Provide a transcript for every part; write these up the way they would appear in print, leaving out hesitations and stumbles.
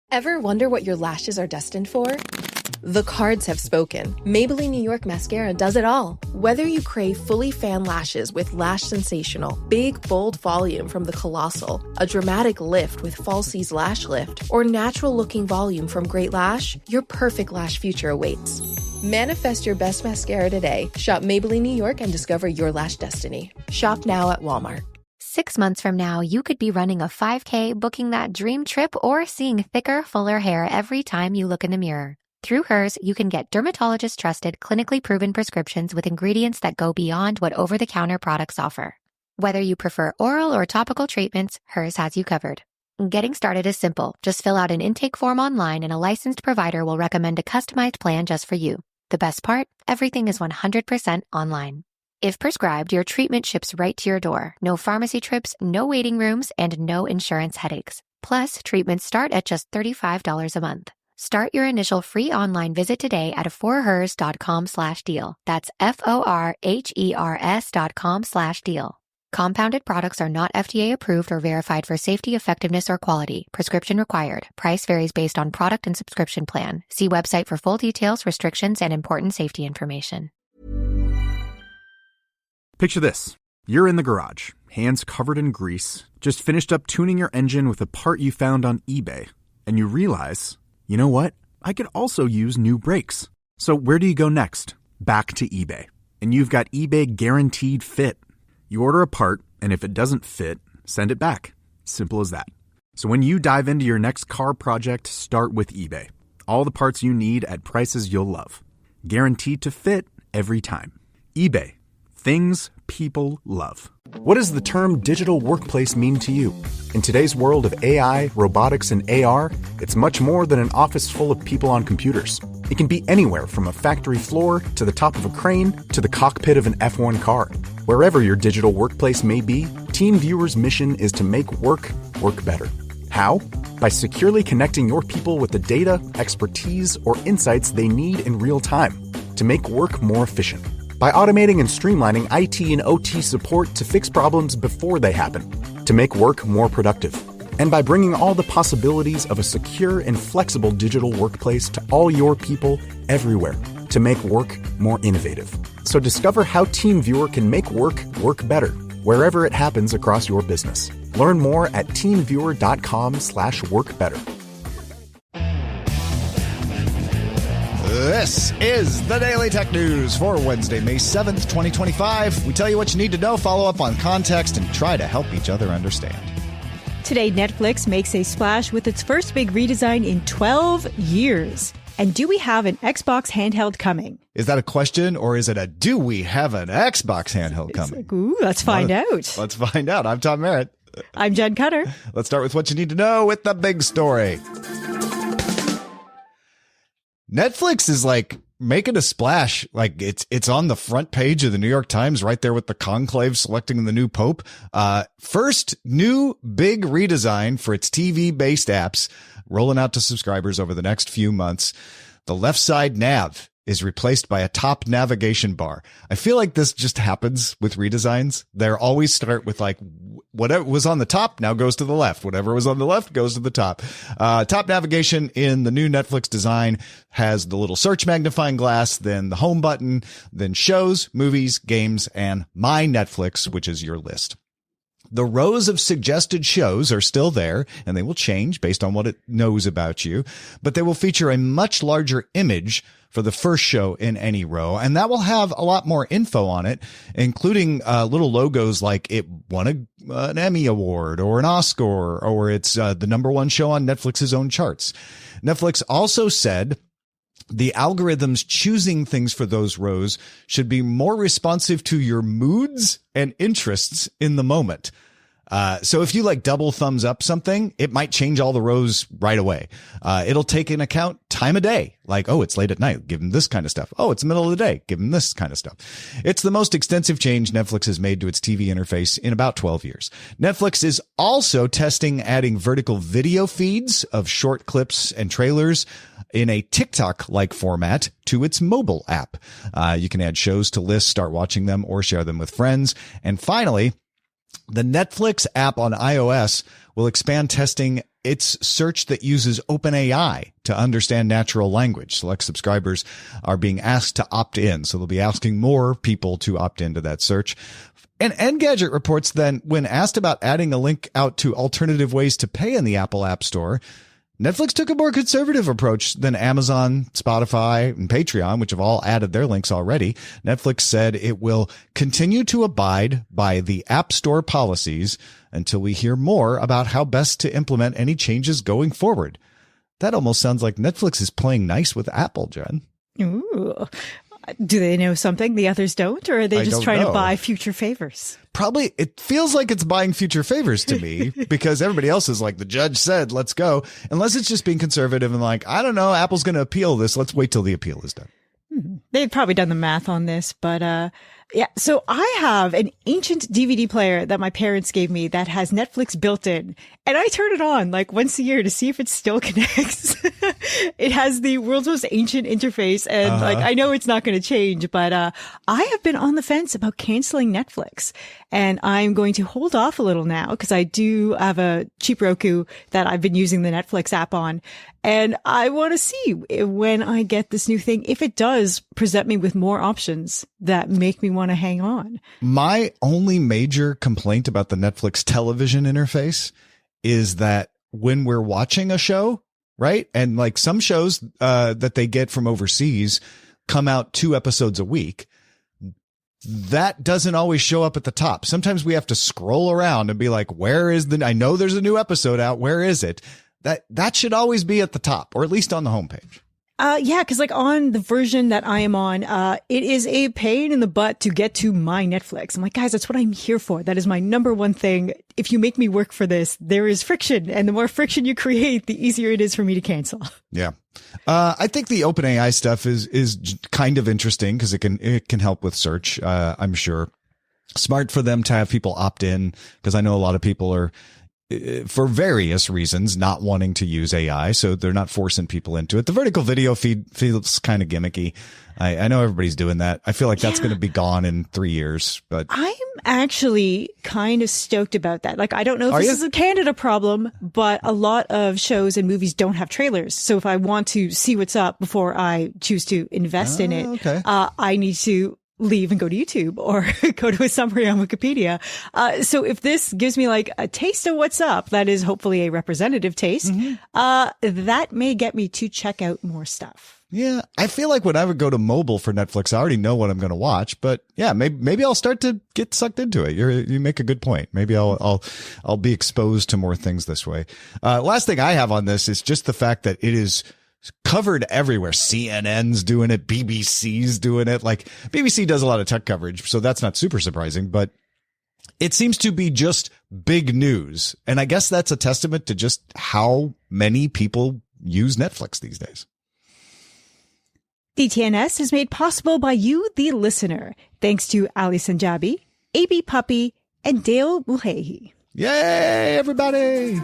Ever wonder what your lashes are destined for? The cards have spoken. Maybelline New York Mascara does it all. Whether you crave fully fan lashes with Lash Sensational, big, bold volume from the Colossal, a dramatic lift with Falsies Lash Lift, or natural-looking volume from Great Lash, your perfect lash future awaits. Manifest your best mascara today. Shop Maybelline New York and discover your lash destiny. Shop now at Walmart. 6 months from now, you could be running a 5K, booking that dream trip, or seeing thicker, fuller hair every time you look in the mirror. Through Hers, you can get dermatologist-trusted, clinically proven prescriptions with ingredients that go beyond what over-the-counter products offer. Whether you prefer oral or topical treatments, Hers has you covered. Getting started is simple. Just fill out an intake form online and a licensed provider will recommend a customized plan just for you. The best part? Everything is 100% online. If prescribed, your treatment ships right to your door. No pharmacy trips, no waiting rooms, and no insurance headaches. Plus, treatments start at just $35 a month. Start your initial free online visit today at forhers.com/deal. That's FORHERS.com/deal. Compounded products are not FDA approved or verified for safety, effectiveness, or quality. Prescription required. Price varies based on product and subscription plan. See website for full details, restrictions, and important safety information. Picture this. You're in the garage, hands covered in grease, just finished up tuning your engine with a part you found on eBay. And you realize, you know what? I could also use new brakes. So where do you go next? Back to eBay. And you've got eBay Guaranteed Fit. You order a part, and if it doesn't fit, send it back. Simple as that. So when you dive into your next car project, start with eBay. All the parts you need at prices you'll love. Guaranteed to fit every time. eBay. Things people love. What does the term digital workplace mean to you? In today's world of AI, robotics, and AR, it's much more than an office full of people on computers. It can be anywhere from a factory floor to the top of a crane to the cockpit of an F1 car. Wherever your digital workplace may be, TeamViewer's mission is to make work better. How? By securely connecting your people with the data, expertise, or insights they need in real time to make work more efficient. By automating and streamlining IT and OT support to fix problems before they happen, to make work more productive. And by bringing all the possibilities of a secure and flexible digital workplace to all your people everywhere, to make work more innovative. So discover how TeamViewer can make work better, wherever it happens across your business. Learn more at teamviewer.com/workbetter. This is the Daily Tech News for Wednesday, May 7th, 2025. We tell you what you need to know, follow up on context, and try to help each other understand. Today, Netflix makes a splash with its first big redesign in 12 years. And do we have an Xbox handheld coming? Is that a question, or is it a do we have an Xbox handheld coming? Like, ooh, let's find out. Let's find out. I'm Tom Merritt. I'm Jenn Cutter. Let's start with what you need to know with the big story. Netflix is like making a splash. Like it's on the front page of the New York Times right there with the conclave selecting the new pope. First new big redesign for its TV based apps rolling out to subscribers over the next few months. The left side nav is replaced by a top navigation bar. I feel like this just happens with redesigns. They're always start with like whatever was on the top now goes to the left. Whatever was on the left goes to the top. Top navigation in the new Netflix design has the little search magnifying glass, then the home button, then shows, movies, games, and My Netflix, which is your list. The rows of suggested shows are still there, and they will change based on what it knows about you, but they will feature a much larger image for the first show in any row, and that will have a lot more info on it, including little logos like it won an Emmy Award or an Oscar, or it's the number one show on Netflix's own charts. Netflix also said the algorithms choosing things for those rows should be more responsive to your moods and interests in the moment. So if you like double thumbs up something, it might change all the rows right away. It'll take into account time of day. Like, oh, it's late at night. Give them this kind of stuff. Oh, it's the middle of the day. Give them this kind of stuff. It's the most extensive change Netflix has made to its TV interface in about 12 years. Netflix is also testing adding vertical video feeds of short clips and trailers in a TikTok-like format to its mobile app. You can add shows to lists, start watching them, or share them with friends. And finally, The Netflix app on iOS will expand testing its search that uses OpenAI to understand natural language. Select subscribers are being asked to opt in, so they'll be asking more people to opt into that search. And Engadget reports then, when asked about adding a link out to alternative ways to pay in the Apple App Store, Netflix took a more conservative approach than Amazon, Spotify, and Patreon, which have all added their links already. Netflix said it will continue to abide by the App Store policies until we hear more about how best to implement any changes going forward. That almost sounds like Netflix is playing nice with Apple, Jen. Ooh. Do they know something the others don't, or are they just trying to buy future favors? Probably. It feels like it's buying future favors to me because everybody else is like, the judge said, let's go. Unless it's just being conservative and like, I don't know, Apple's going to appeal this. Let's wait till the appeal is done. They've probably done the math on this, but yeah. So I have an ancient DVD player that my parents gave me that has Netflix built in, and I turn it on like once a year to see if it still connects. It has the world's most ancient interface, and like I know it's not going to change, but I have been on the fence about canceling Netflix, and I'm going to hold off a little now because I do have a cheap Roku that I've been using the Netflix app on. And I want to see when I get this new thing, if it does present me with more options that make me want to hang on. My only major complaint about the Netflix television interface is that when we're watching a show, right? And like some shows that they get from overseas come out 2 episodes a week. That doesn't always show up at the top. Sometimes we have to scroll around and be like, where is I know there's a new episode out. Where is it? That should always be at the top, or at least on the homepage. Yeah, because like on the version that I am on, it is a pain in the butt to get to my Netflix. I'm like, guys, that's what I'm here for. That is my number one thing. If you make me work for this, there is friction, and the more friction you create, the easier it is for me to cancel. Yeah. I think the OpenAI stuff is kind of interesting because it can help with search. I'm sure smart for them to have people opt in, because I know a lot of people are, for various reasons, not wanting to use AI, so they're not forcing people into it. The vertical video feed feels kind of gimmicky. I know everybody's doing that. I feel like that's going to be gone in 3 years, but I'm actually kind of stoked about that. Like, I don't know if this is a Canada problem, but a lot of shows and movies don't have trailers. So if I want to see what's up before I choose to invest in it, I need to leave and go to YouTube or go to a summary on Wikipedia. So if this gives me like a taste of what's up, that is hopefully a representative taste, that may get me to check out more stuff. Yeah, I feel like when I would go to mobile for Netflix, I already know what I'm going to watch, but yeah, maybe I'll start to get sucked into it. You make a good point. Maybe I'll be exposed to more things this way. Last thing I have on this is just the fact that it is covered everywhere. CNN's doing it. BBC's doing it. Like, BBC does a lot of tech coverage, so that's not super surprising, but it seems to be just big news. And I guess that's a testament to just how many people use Netflix these days. DTNS is made possible by you, the listener, thanks to Ali Sanjabi, AB Puppy, and Dale Mulhahy. Yay, everybody!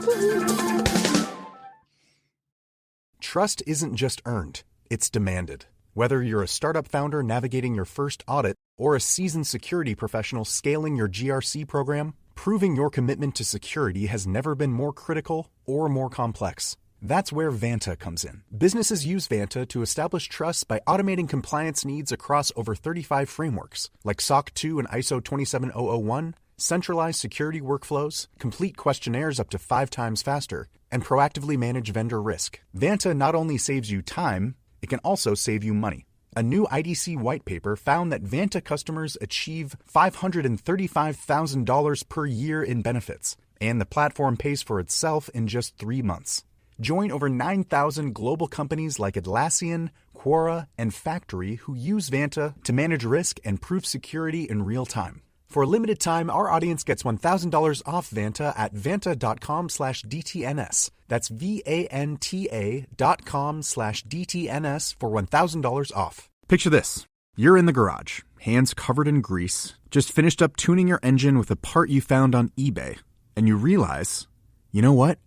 Trust isn't just earned, it's demanded. Whether you're a startup founder navigating your first audit or a seasoned security professional scaling your GRC program, proving your commitment to security has never been more critical or more complex. That's where Vanta comes in. Businesses use Vanta to establish trust by automating compliance needs across over 35 frameworks, like SOC 2 and ISO 27001, centralize security workflows, complete questionnaires up to 5 times faster, and proactively manage vendor risk. Vanta not only saves you time, it can also save you money. A new IDC white paper found that Vanta customers achieve $535,000 per year in benefits, and the platform pays for itself in just 3 months. Join over 9,000 global companies like Atlassian, Quora, and Factory who use Vanta to manage risk and prove security in real time. For a limited time, our audience gets $1,000 off Vanta at vanta.com/DTNS. That's VANTA.com/DTNS for $1,000 off. Picture this. You're in the garage, hands covered in grease, just finished up tuning your engine with a part you found on eBay. And you realize, you know what?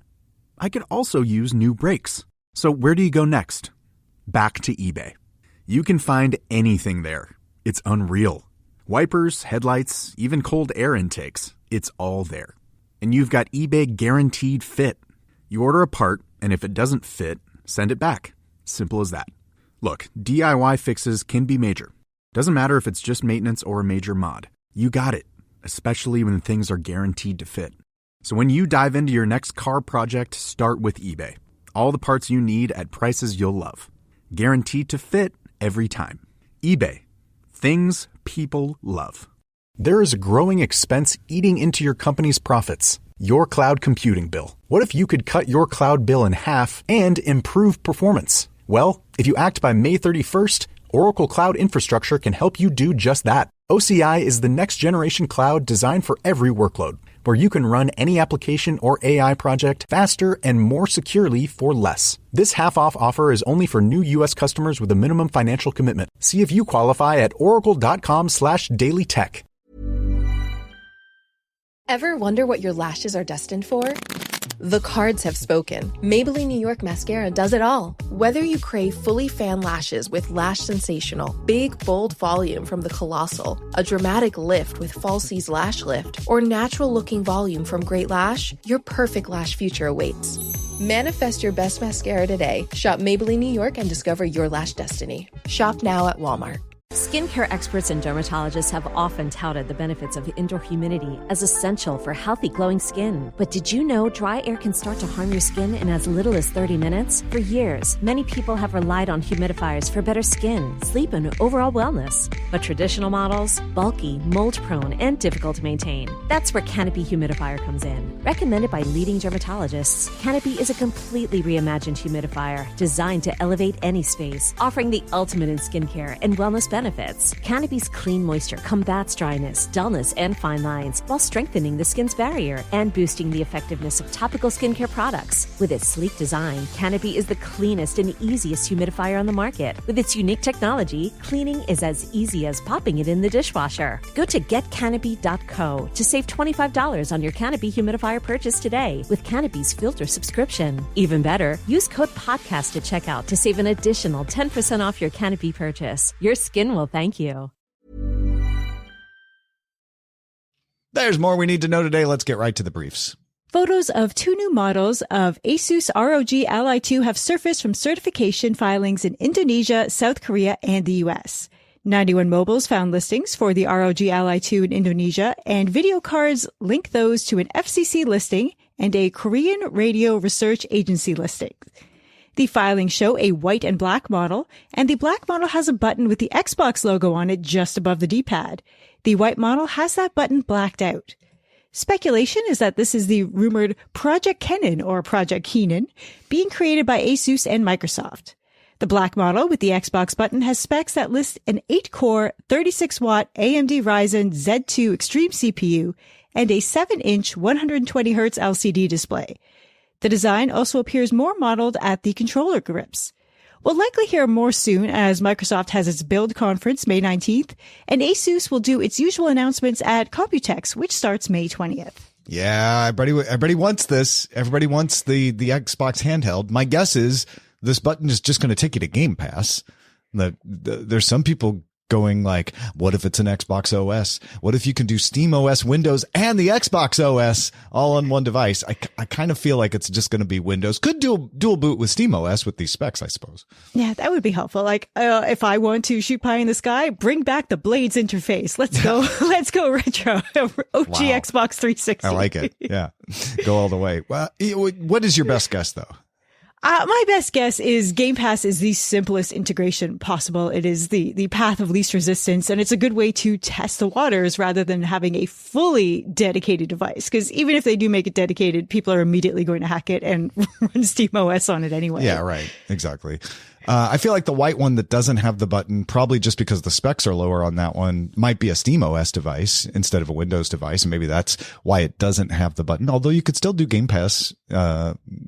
I could also use new brakes. So where do you go next? Back to eBay. You can find anything there. It's unreal. Wipers, headlights, even cold air intakes. It's all there. And you've got eBay Guaranteed Fit. You order a part, and if it doesn't fit, send it back. Simple as that. Look, DIY fixes can be major. Doesn't matter if it's just maintenance or a major mod. You got it, especially when things are guaranteed to fit. So when you dive into your next car project, start with eBay. All the parts you need at prices you'll love. Guaranteed to fit every time. eBay. Things people love. There is a growing expense eating into your company's profits. Your cloud computing bill. What if you could cut your cloud bill in half and improve performance? Well, if you act by May 31st, Oracle Cloud Infrastructure can help you do just that. OCI is the next generation cloud designed for every workload, where you can run any application or AI project faster and more securely for less. This half-off offer is only for new U.S. customers with a minimum financial commitment. See if you qualify at oracle.com/dailytech. Ever wonder what your lashes are destined for? The cards have spoken. Maybelline New York Mascara does it all. Whether you crave fully fan lashes with Lash Sensational, big, bold volume from the Colossal, a dramatic lift with Falsies Lash Lift, or natural-looking volume from Great Lash, your perfect lash future awaits. Manifest your best mascara today. Shop Maybelline New York and discover your lash destiny. Shop now at Walmart. Skincare experts and dermatologists have often touted the benefits of indoor humidity as essential for healthy, glowing skin. But did you know dry air can start to harm your skin in as little as 30 minutes? For years, many people have relied on humidifiers for better skin, sleep, and overall wellness. But traditional models, bulky, mold-prone, and difficult to maintain. That's where Canopy Humidifier comes in. Recommended by leading dermatologists, Canopy is a completely reimagined humidifier designed to elevate any space, offering the ultimate in skincare and wellness benefits. Canopy's clean moisture combats dryness, dullness, and fine lines while strengthening the skin's barrier and boosting the effectiveness of topical skincare products. With its sleek design, Canopy is the cleanest and easiest humidifier on the market. With its unique technology, cleaning is as easy as popping it in the dishwasher. Go to getcanopy.co to save $25 on your Canopy humidifier purchase today with Canopy's filter subscription. Even better, use code PODCAST at checkout to save an additional 10% off your Canopy purchase. Your skin will thank you. There's more we need to know today. Let's get right to the briefs. Photos of two new models of ASUS ROG Ally 2 have surfaced from certification filings in Indonesia, South Korea, and the US. 91 Mobiles found listings for the ROG Ally 2 in Indonesia, and video cards link those to an FCC listing and a Korean Radio Research Agency listing. The filings show a white and black model, and the black model has a button with the Xbox logo on it just above the D-pad. The white model has that button blacked out. Speculation is that this is the rumored Project Kenan or Project Keenan being created by ASUS and Microsoft. The black model with the Xbox button has specs that list an 8-core, 36-watt AMD Ryzen Z2 Extreme CPU and a 7-inch 120Hz LCD display. The design also appears more modeled at the controller grips. We'll likely hear more soon as Microsoft has its Build conference May 19th, and ASUS will do its usual announcements at Computex, which starts May 20th. Yeah, everybody wants this. Everybody wants the Xbox handheld. My guess is this button is just going to take you to Game Pass. There's some people going like, what if it's an Xbox OS? What if you can do Steam OS, Windows, and the Xbox OS all on one device? I kind of feel like it's just going to be Windows. Could do dual boot with Steam OS with these specs, I suppose. Yeah, that would be helpful. Like, if I want to shoot pie in the sky, bring back the Blades interface. Let's go. Let's go retro. OG wow. Xbox 360. I like it. Yeah. Go all the way. Well, what is your best guess, though? My best guess is Game Pass is the simplest integration possible. It is the path of least resistance, and it's a good way to test the waters rather than having a fully dedicated device. Because even if they do make it dedicated, people are immediately going to hack it and run Steam OS on it anyway. Yeah, right. Exactly. I feel like the white one that doesn't have the button, probably just because the specs are lower on that one, might be a Steam OS device instead of a Windows device. And maybe that's why it doesn't have the button, although you could still do Game Pass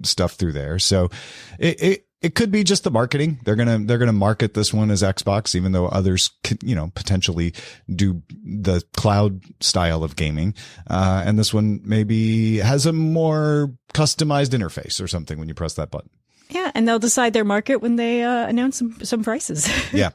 stuff through there. So it could be just the marketing. They're going to market this one as Xbox, even though others could, potentially do the cloud style of gaming. And this one maybe has a more customized interface or something when you press that button. Yeah, and they'll decide their market when they announce some prices. Yeah.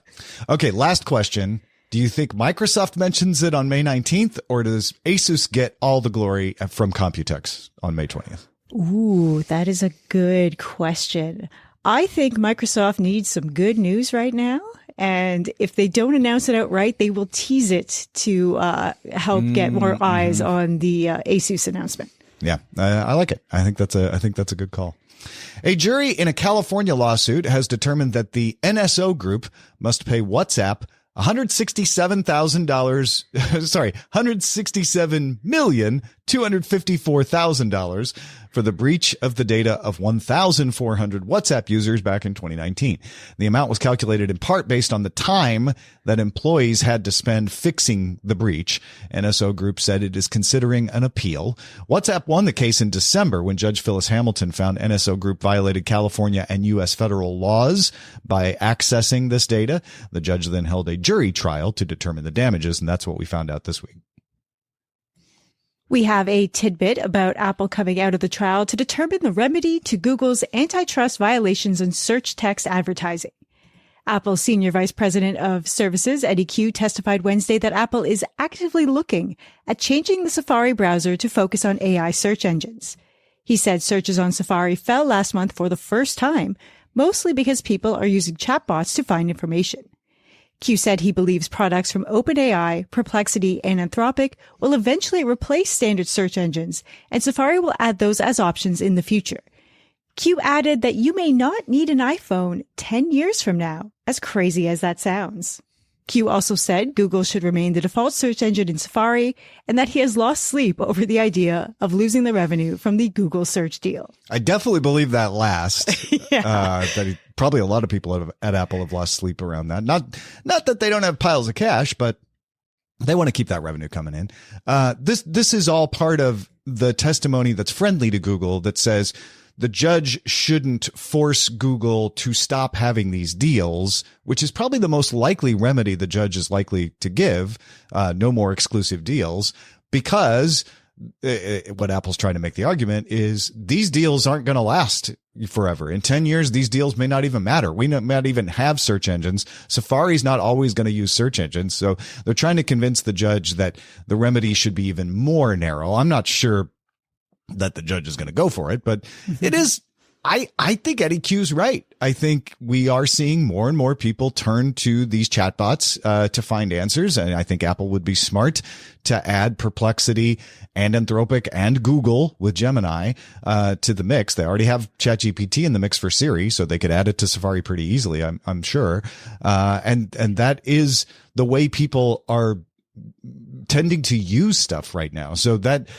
Okay, last question. Do you think Microsoft mentions it on May 19th, or does ASUS get all the glory from Computex on May 20th? Ooh, that is a good question. I think Microsoft needs some good news right now. And if they don't announce it outright, they will tease it to help get more eyes on the ASUS announcement. Yeah, I like it. I think that's a good call. A jury in a California lawsuit has determined that the NSO Group must pay WhatsApp $167,254,000 for the breach of the data of 1,400 WhatsApp users back in 2019. The amount was calculated in part based on the time that employees had to spend fixing the breach. NSO Group said it is considering an appeal. WhatsApp won the case in December when Judge Phyllis Hamilton found NSO Group violated California and U.S. federal laws by accessing this data. The judge then held a jury trial to determine the damages, and that's what we found out this week. We have a tidbit about Apple coming out of the trial to determine the remedy to Google's antitrust violations in search text advertising. Apple's Senior Vice President of Services, Eddie Q, testified Wednesday that Apple is actively looking at changing the Safari browser to focus on AI search engines. He said searches on Safari fell last month for the first time, mostly because people are using chatbots to find information. Q said he believes products from OpenAI, Perplexity, and Anthropic will eventually replace standard search engines, and Safari will add those as options in the future. Q added that you may not need an iPhone 10 years from now, as crazy as that sounds. Q also said Google should remain the default search engine in Safari, and that he has lost sleep over the idea of losing the revenue from the Google search deal. I definitely believe that last. Probably a lot of people at Apple have lost sleep around that. Not that they don't have piles of cash, but they want to keep that revenue coming in. This is all part of the testimony that's friendly to Google that says the judge shouldn't force Google to stop having these deals, which is probably the most likely remedy the judge is likely to give. No more exclusive deals, because what Apple's trying to make the argument is these deals aren't going to last forever. In 10 years, these deals may not even matter. We may not even have search engines. Safari's not always going to use search engines. So they're trying to convince the judge that the remedy should be even more narrow. I'm not sure that the judge is going to go for it, but it is. I think Eddie Q's right. I think we are seeing more and more people turn to these chatbots to find answers. And I think Apple would be smart to add Perplexity and Anthropic and Google with Gemini to the mix. They already have ChatGPT in the mix for Siri, so they could add it to Safari pretty easily, I'm sure. And that is the way people are tending to use stuff right now. So that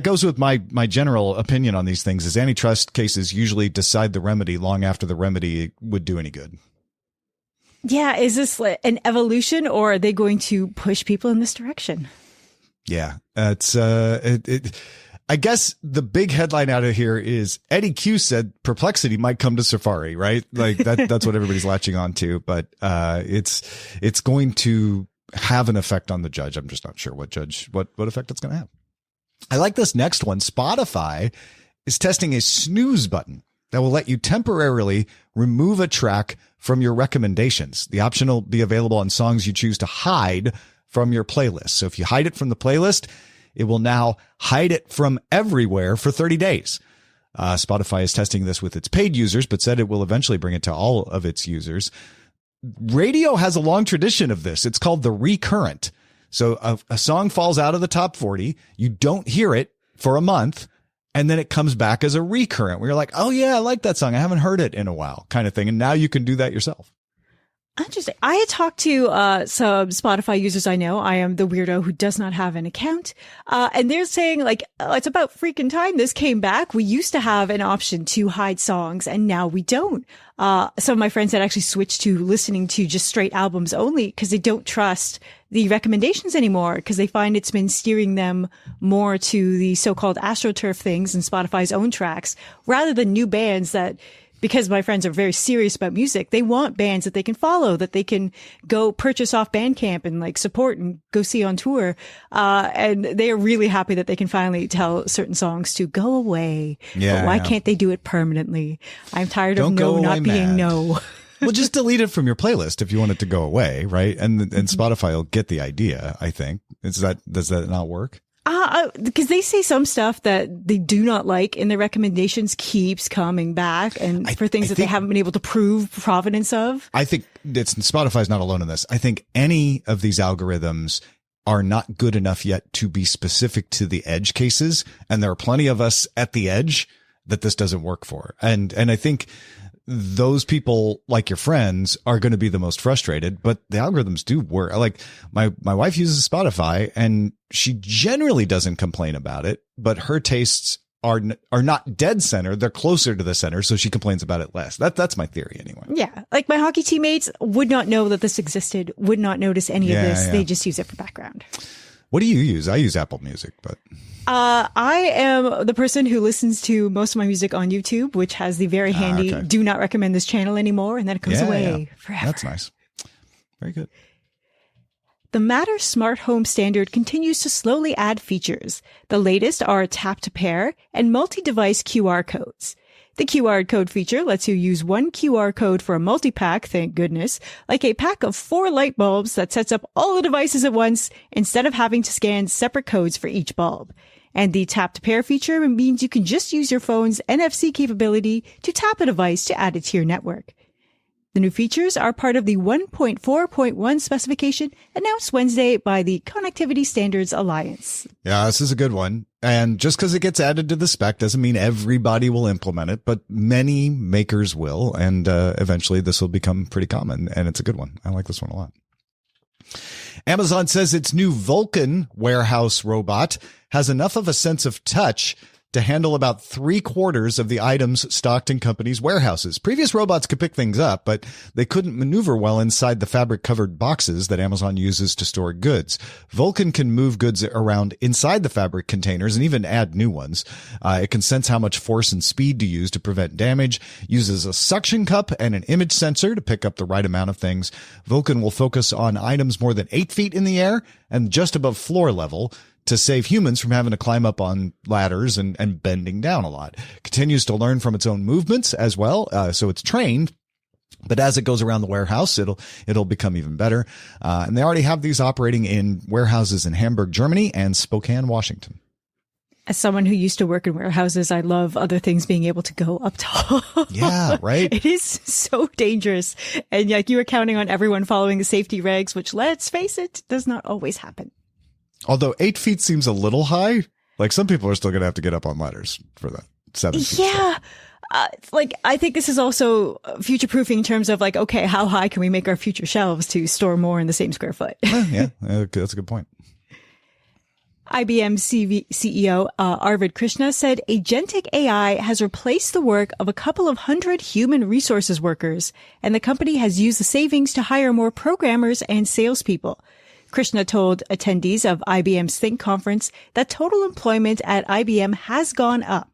goes with my general opinion on these things, is antitrust cases usually decide the remedy long after the remedy would do any good. Yeah. Is this an evolution, or are they going to push people in this direction? Yeah. It's, I guess the big headline out of here is Eddie Q said Perplexity might come to Safari, right? Like that's what everybody's latching on to, but, it's going to have an effect on the judge. I'm just not sure what effect it's going to have. I like this next one. Spotify is testing a snooze button that will let you temporarily remove a track from your recommendations. The option will be available on songs you choose to hide from your playlist. So if you hide it from the playlist, it will now hide it from everywhere for 30 days. Spotify is testing this with its paid users, but said it will eventually bring it to all of its users. Radio has a long tradition of this. It's called the recurrent. So a song falls out of the top 40. You don't hear it for a month, and then it comes back as a recurrent where you're like, oh yeah, I like that song. I haven't heard it in a while, kind of thing. And now you can do that yourself. Interesting. I had talked to some Spotify users I know. I am the weirdo who does not have an account. And they're saying, like, oh, it's about freaking time this came back. We used to have an option to hide songs, and now we don't. Some of my friends had actually switched to listening to just straight albums only because they don't trust the recommendations anymore, because they find it's been steering them more to the so-called AstroTurf things and Spotify's own tracks rather than new bands that, because my friends are very serious about music, they want bands that they can follow, that they can go purchase off Bandcamp and like support and go see on tour. And they are really happy that they can finally tell certain songs to go away. Yeah. But why can't they do it permanently? I'm tired of no not being no. Well, just delete it from your playlist if you want it to go away, right? And Spotify will get the idea, I think. Does that not work? Because they say some stuff that they do not like in their recommendations keeps coming back, and for things that they haven't been able to prove provenance of. I think Spotify's not alone in this. I think any of these algorithms are not good enough yet to be specific to the edge cases. And there are plenty of us at the edge that this doesn't work for. And I think those people, like your friends, are going to be the most frustrated, but the algorithms do work. Like my wife uses Spotify and she generally doesn't complain about it, but her tastes are not dead center. They're closer to the center. So she complains about it less. That's my theory anyway. Yeah. Like my hockey teammates would not know that this existed, would not notice any of this. Yeah. They just use it for background. What do you use? I use Apple Music, but I am the person who listens to most of my music on YouTube, which has the very handy do not recommend this channel anymore, and then it goes away forever. That's nice. Very good. The Matter smart home standard continues to slowly add features. The latest are tap to pair and multi-device QR codes. The QR code feature lets you use one QR code for a multi-pack, thank goodness, like a pack of 4 light bulbs that sets up all the devices at once instead of having to scan separate codes for each bulb. And the tap to pair feature means you can just use your phone's NFC capability to tap a device to add it to your network. The new features are part of the 1.4.1 specification announced Wednesday by the Connectivity Standards Alliance. Yeah, this is a good one. And just because it gets added to the spec doesn't mean everybody will implement it, but many makers will. And eventually this will become pretty common. And it's a good one. I like this one a lot. Amazon says its new Vulcan warehouse robot has enough of a sense of touch to handle about 3/4 of the items stocked in companies' warehouses. Previous robots could pick things up, but they couldn't maneuver well inside the fabric-covered boxes that Amazon uses to store goods. Vulcan can move goods around inside the fabric containers and even add new ones. It can sense how much force and speed to use to prevent damage, uses a suction cup and an image sensor to pick up the right amount of things. Vulcan will focus on items more than 8 feet in the air and just above floor level, to save humans from having to climb up on ladders and bending down a lot. Continues to learn from its own movements as well, so it's trained. But as it goes around the warehouse, it'll become even better. And they already have these operating in warehouses in Hamburg, Germany, and Spokane, Washington. As someone who used to work in warehouses, I love other things being able to go up tall. Yeah, right. It is so dangerous. And like you were counting on everyone following the safety regs, which, let's face it, does not always happen. Although 8 feet seems a little high, like some people are still going to have to get up on ladders for that. 7 feet. Yeah. Like, I think this is also future proofing in terms of like, okay, how high can we make our future shelves to store more in the same square foot? Yeah, that's a good point. IBM CEO Arvind Krishna said agentic AI has replaced the work of a couple of hundred human resources workers, and the company has used the savings to hire more programmers and salespeople. Krishna told attendees of IBM's Think conference that total employment at IBM has gone up.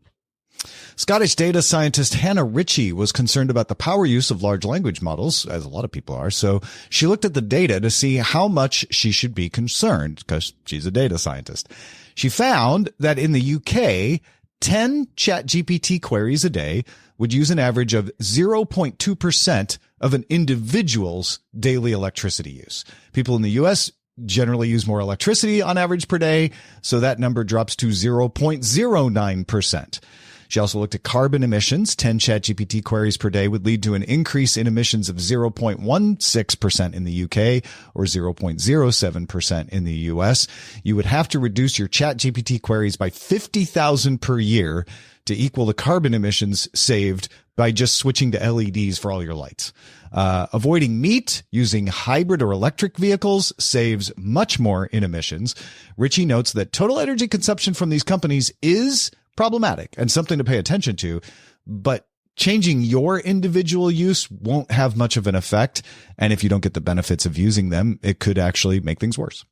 Scottish data scientist Hannah Ritchie was concerned about the power use of large language models, as a lot of people are. So she looked at the data to see how much she should be concerned, because she's a data scientist. She found that in the UK, 10 ChatGPT queries a day would use an average of 0.2% of an individual's daily electricity use. People in the US generally use more electricity on average per day, so that number drops to 0.09%. She also looked at carbon emissions. 10 ChatGPT queries per day would lead to an increase in emissions of 0.16% in the UK or 0.07% in the US. You would have to reduce your ChatGPT queries by 50,000 per year to equal the carbon emissions saved by just switching to LEDs for all your lights. Avoiding meat using hybrid or electric vehicles saves much more in emissions. Ritchie notes that total energy consumption from these companies is problematic and something to pay attention to, but changing your individual use won't have much of an effect. And if you don't get the benefits of using them, it could actually make things worse.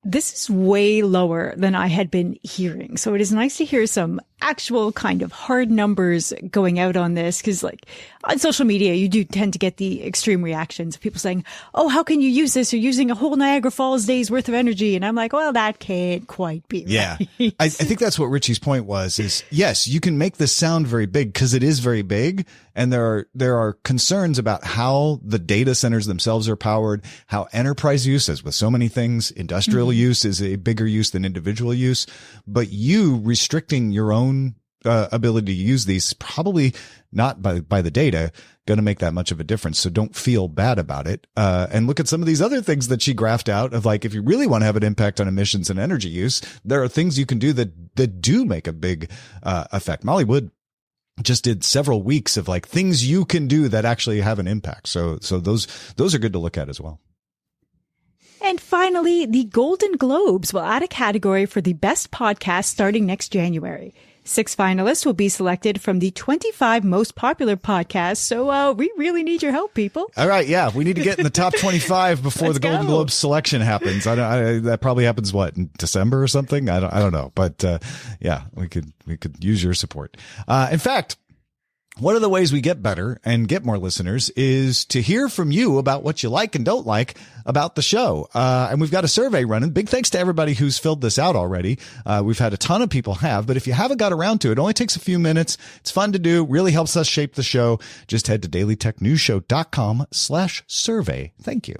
This is way lower than I had been hearing. So it is nice to hear some actual kind of hard numbers going out on this, because like on social media, you do tend to get the extreme reactions of people saying, oh, how can you use this? You're using a whole Niagara Falls day's worth of energy. And I'm like, well, that can't quite be yeah. right. I think that's what Richie's point was, is yes, you can make this sound very big because it is very big. And there are concerns about how the data centers themselves are powered, how enterprise use, as with so many things, industrial use is a bigger use than individual use. But you restricting your own ability to use these, probably not by the data, going to make that much of a difference. So don't feel bad about it. And look at some of these other things that she graphed out of, like, if you really want to have an impact on emissions and energy use, there are things you can do that do make a big effect. Molly Wood just did several weeks of like things you can do that actually have an impact. So those are good to look at as well. And finally, the Golden Globes will add a category for the best podcast starting next January. 6 finalists will be selected from the 25 most popular podcasts. So we really need your help, people. All right. Yeah. We need to get in the top 25 before the Golden Globes selection happens. That probably happens, in December or something? I don't know. But yeah, we could use your support. In fact, one of the ways we get better and get more listeners is to hear from you about what you like and don't like about the show. And we've got a survey running. Big thanks to everybody who's filled this out already. We've had a ton of people but if you haven't got around to it, only takes a few minutes. It's fun to do, really helps us shape the show. Just head to dailytechnewsshow.com/survey. Thank you.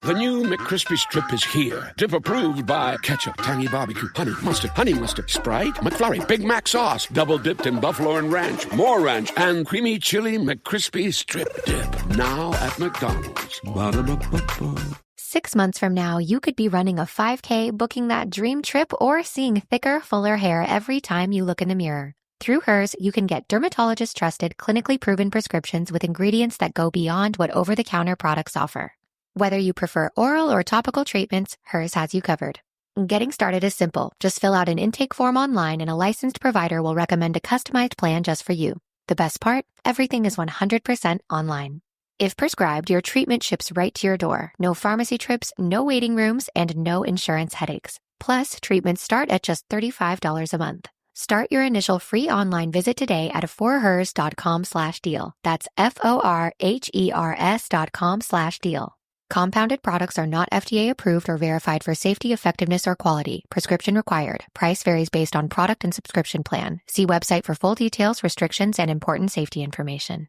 The new McCrispy Strip is here. Dip approved by ketchup, tangy barbecue, honey mustard, Sprite, McFlurry, Big Mac sauce, double dipped in buffalo and ranch, more ranch, and creamy chili McCrispy Strip Dip. Now at McDonald's. Ba-da-ba-ba-ba. 6 months from now, you could be running a 5K, booking that dream trip, or seeing thicker, fuller hair every time you look in the mirror. Through Hers, you can get dermatologist-trusted, clinically proven prescriptions with ingredients that go beyond what over-the-counter products offer. Whether you prefer oral or topical treatments, Hers has you covered. Getting started is simple. Just fill out an intake form online and a licensed provider will recommend a customized plan just for you. The best part? Everything is 100% online. If prescribed, your treatment ships right to your door. No pharmacy trips, no waiting rooms, and no insurance headaches. Plus, treatments start at just $35 a month. Start your initial free online visit today at forhers.com/deal. That's FORHERS.com/deal. Compounded products are not FDA approved or verified for safety, effectiveness, or quality. Prescription required. Price varies based on product and subscription plan. See website for full details, restrictions, and important safety information.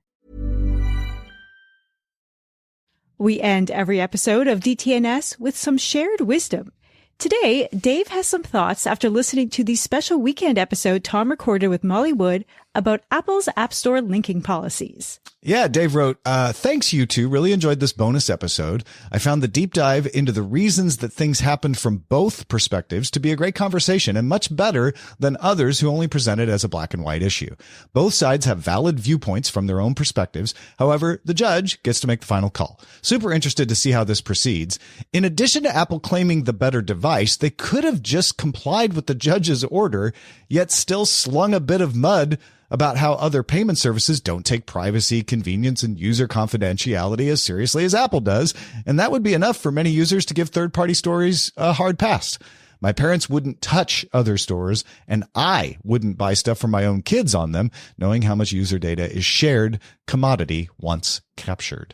We end every episode of DTNS with some shared wisdom. Today, Dave has some thoughts after listening to the special weekend episode Tom recorded with Molly Wood about Apple's App Store linking policies. Yeah, Dave wrote, thanks, you two. Really enjoyed this bonus episode. I found the deep dive into the reasons that things happened from both perspectives to be a great conversation and much better than others who only present it as a black and white issue. Both sides have valid viewpoints from their own perspectives. However, the judge gets to make the final call. Super interested to see how this proceeds. In addition to Apple claiming the better device, they could have just complied with the judge's order, yet still slung a bit of mud about how other payment services don't take privacy, convenience, and user confidentiality as seriously as Apple does. And that would be enough for many users to give third-party stores a hard pass. My parents wouldn't touch other stores, and I wouldn't buy stuff for my own kids on them, knowing how much user data is shared commodity once captured.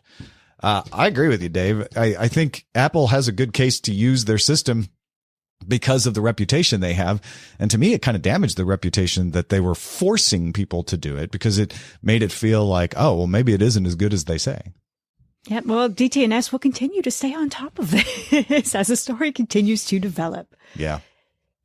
I agree with you, Dave. I think Apple has a good case to use their system because of the reputation they have. And to me, it kind of damaged the reputation that they were forcing people to do it because it made it feel like, oh, well, maybe it isn't as good as they say. Yeah, well, DTNS will continue to stay on top of this as the story continues to develop. Yeah.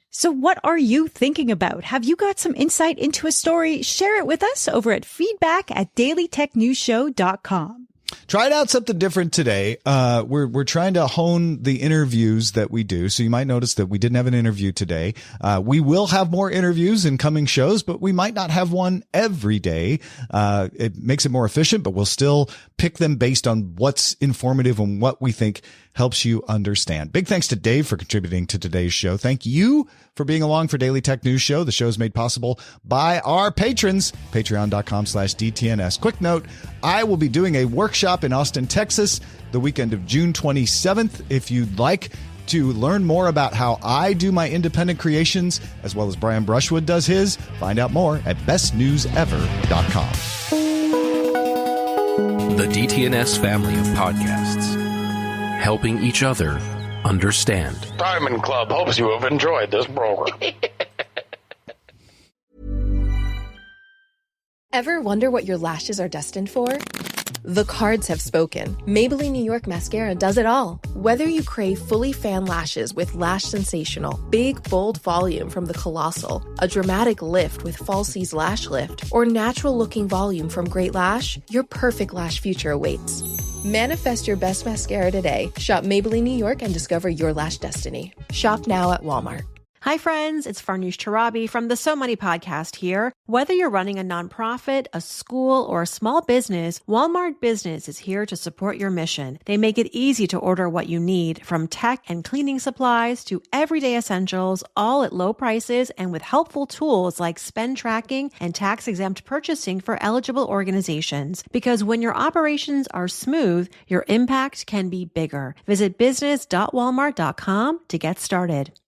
So what are you thinking about? Have you got some insight into a story? Share it with us over at feedback@dailytechnewsshow.com. Tried out something different today. We're trying to hone the interviews that we do. So you might notice that we didn't have an interview today. We will have more interviews in coming shows, but we might not have one every day. It makes it more efficient, but we'll still pick them based on what's informative and what we think helps you understand. Big thanks to Dave for contributing to today's show. Thank you for being along for Daily Tech News Show. The show is made possible by our patrons, patreon.com/DTNS. Quick note, I will be doing a workshop in Austin, Texas, the weekend of June 27th. If you'd like To learn more about how I do my independent creations, as well as Brian Brushwood does his, find out more at bestnewsever.com. The DTNS family of podcasts, helping each other understand. Diamond Club hopes you have enjoyed this program. Ever wonder what your lashes are destined for? The cards have spoken. Maybelline New York Mascara does it all. Whether you crave fully fan lashes with Lash Sensational, big, bold volume from the Colossal, a dramatic lift with Falsies Lash Lift, or natural-looking volume from Great Lash, your perfect lash future awaits. Manifest your best mascara today. Shop Maybelline New York and discover your lash destiny. Shop now at Walmart. Hi, friends. It's Farnoosh Tarabi from the So Money podcast here. Whether you're running a nonprofit, a school, or a small business, Walmart Business is here to support your mission. They make it easy to order what you need, from tech and cleaning supplies to everyday essentials, all at low prices and with helpful tools like spend tracking and tax-exempt purchasing for eligible organizations. Because when your operations are smooth, your impact can be bigger. Visit business.walmart.com to get started.